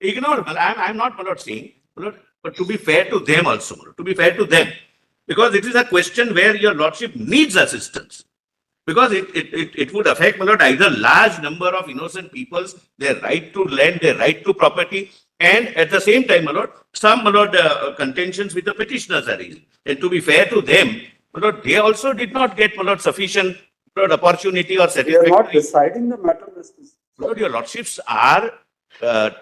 Ignore, I'm not, my lord, saying, my lord, but to be fair to them also, my lord, to be fair to them, because it is a question where your lordship needs assistance. Because it would affect, my lord, either large number of innocent people's, their right to land, their right to property, and at the same time, my lord, some, my lord, contentions with the petitioners are raised. And to be fair to them, my lord, they also did not get, my lord, sufficient, my lord, opportunity or We are not satisfactory. deciding the matter, Mr. Lord, your lordships are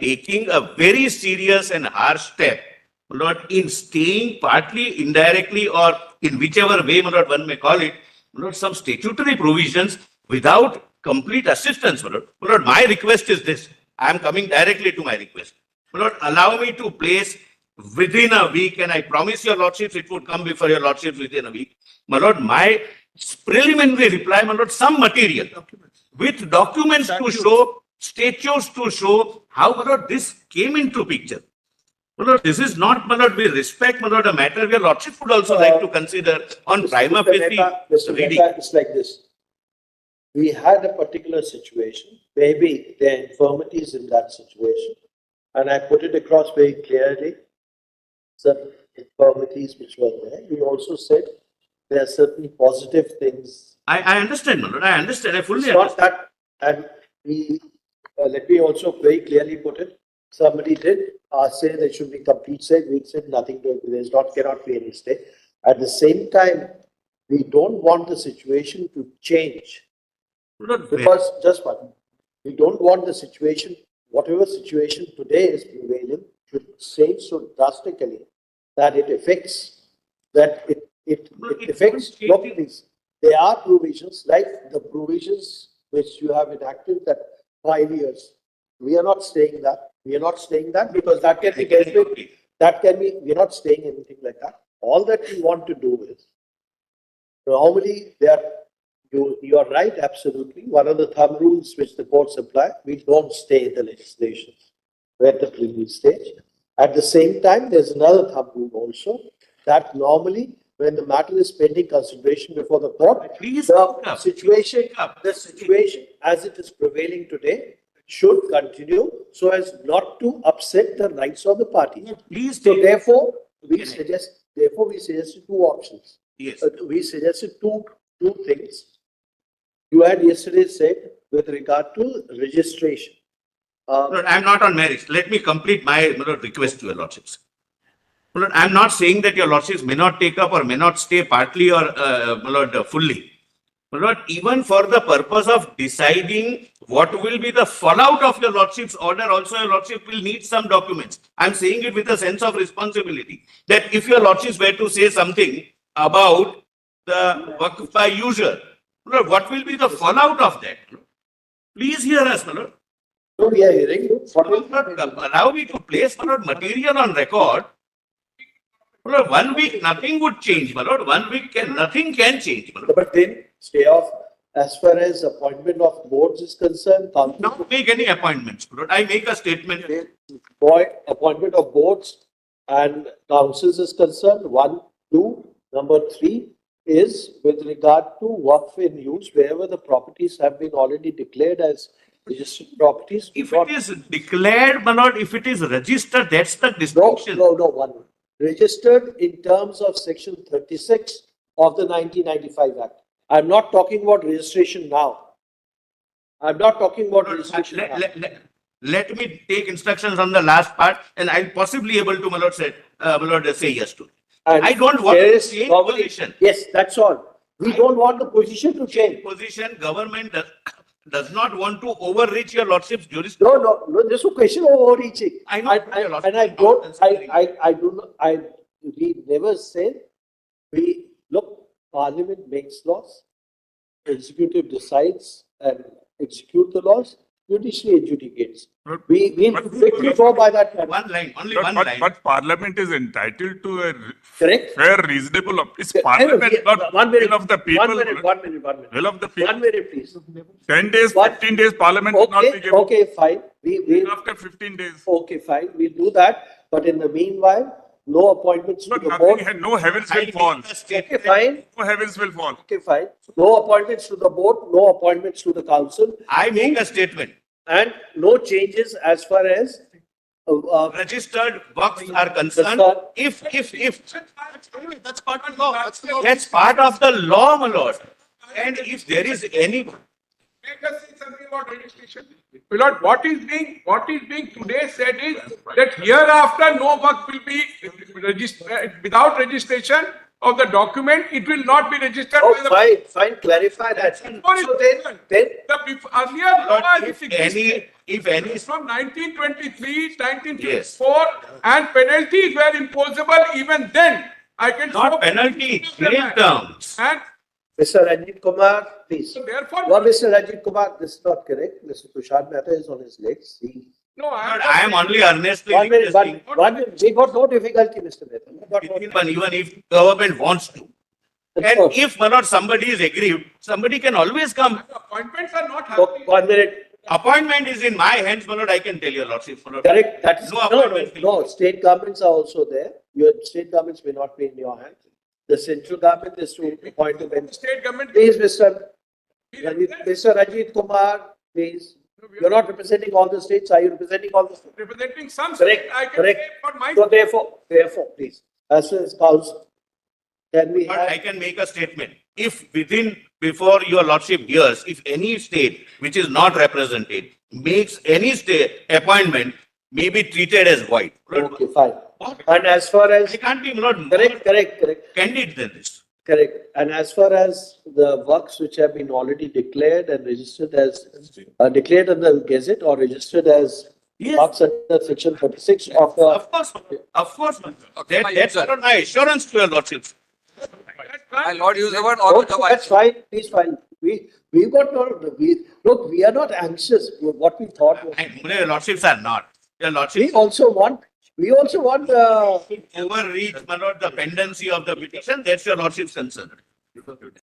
taking a very serious and harsh step, my lord, in staying partly, indirectly, or in whichever way, my lord, one may call it, my lord, some statutory provisions without complete assistance, my lord. My lord, my request is this. I am coming directly to my request. My lord, allow me to place within a week, and I promise your lordships it would come before your lordships within a week. My lord, my preliminary reply, my lord, some material with documents to show, statutes to show how, my lord, this came into picture. My lord, this is not, my lord, with respect, my lord, a matter where lordship would also like to consider on prima facie Mr. reading. Mehta, it's like this. We had a particular situation, maybe there are infirmities in that situation, and I put it across very clearly. Certain infirmities which were there. We also said there are certain positive things. I understand, my lord, I understand, I fully It's not understand. that, and we, let me also very clearly put it. Somebody did say there should be complete stay. We said nothing to it. There's not, cannot be any stay. At the same time, we don't want the situation to change. My lord, Because, just one, we don't want the situation, whatever situation today is prevailing, should change so drastically that it affects, it affects, look, please, there are provisions, like the provisions which you have enacted that 5 years. We are not staying that. We are not staying that because that can be, we are not staying anything like that. All that we want to do is, normally, you are right, absolutely. One of the thumb rules which the courts apply, we don't stay the legislation. We're at the preliminary stage. At the same time, there's another thumb rule also, that normally when the matter is pending consideration before the court, Please the speak up. situation as it is prevailing today should continue so as not to upset the rights of the party. Please So take, therefore, we Can I- suggested two options. yes. We suggested two things. You had yesterday said with regard to registration. Lord, I'm not on merits. Let me complete my, my lord, request to your lordships. My lord, I'm not saying that your lordships may not take up or may not stay partly or, my lord, fully. My lord, even for the purpose of deciding what will be the fallout of your lordship's order, also your lordship will need some documents. I'm saying it with a sense of responsibility, that if your lordships were to say something about the work by user, my lord, what will be the fallout of that? Please hear us, my lord. So we are hearing you. Allow me to place, my lord, material on record. My lord, 1 week, nothing would change, my lord. 1 week, nothing can change, my lord. But then stay off as far as appointment of boards is concerned. Not make any appointments, my lord. I make a statement. Appointment of boards and councils is concerned. 1, 2. Number 3 is with regard to work in use wherever the properties have been already declared as registered properties. If it is declared, my lord, if it is registered, that's the No, distinction. one. Registered in terms of section 36 of the 1995 Act. I'm not talking about registration now. I'm not talking about registration now. Let me take instructions on the last part, and I'll possibly able to, my lord, say yes to it. And I don't want there to is change normally- position. Yes, that's all. We don't want the position to change. Position, government does not want to overreach your lordship's jurisdiction. No, there's no question of overreaching. I know, your lordship. And I don't, I do not, we never said, look, Parliament makes laws, executive decides and execute the laws, judiciary adjudicates. We strictly go by that. One line, only But, one but, line. but Parliament is entitled to a Correct? fair, reasonable. It's Parliament, not One minute, will of the people. One minute. Will of the people. 1 minute, please. 10 days, What? 15 days, Parliament will not be given. Okay, fine. We, After 15 days. okay, fine. We'll do that. But in the meanwhile, no appointments to But the board. nothing, no heavens I will make fall. a Okay, statement. fine. No heavens will fall. Okay, fine. No appointments to the board, no appointments to the council, I make a statement. and no changes as far as registered works are concerned, Yes, if, That's part of law. That's law. that's part of the law, my lord. And if there is any, Let us say something about registration. My lord, what is being today said is that hereafter no work will be registered, without registration of the document, it will not be registered oh, by the. fine, clarify that. So So then, earlier Lord, law if is any, from 1923, 1954, and penalties were imposable even then. I can show not penalty, jail terms. And Mr. Ranjit Kumar, please. so therefore, No, Mr. Ranjit Kumar, this is not correct. Mr. Tushar Mehta is on his legs. no, Lord, I am only earnestly One minute, requesting, one minute. We got no difficulty, Mr. Mehta. We got no even if government wants to. And difficulty. if, my lord, somebody is aggrieved, somebody can always come. appointments are not Oh, happening. 1 minute. Appointment is in my hands, my lord, I can tell your lordship, my lord. Correct, that is, No no, appointment fee. no, state governments are also there. Your state governments may not be in your hands. The central government is to appoint the bench. State government. Please, Mr. Ranjit Kumar, please. You're not representing all the states, are you representing all the states? Representing some Correct, state, I can correct. say for my. So therefore, please, as far as council, can we But I have, can make a statement. If before your lordship hears, if any state which is not represented makes any state appointment, may be treated as void. okay, fine. And as far as, I can't be, my lord, more correct. candid than this. Correct. And as far as the works which have been already declared and registered as, declared in the Gazette or registered as Yes. works under section 36 of the, Of course, my lord. That's my lord, my assurance to your lordship. My lord, use the word okay, that's fine, please fine. We got no, look, we are not anxious. What we thought was, And your lordships are not. Your we lordships also want, overreach, my lord, the pendency of the petition, that's your lordship's concern.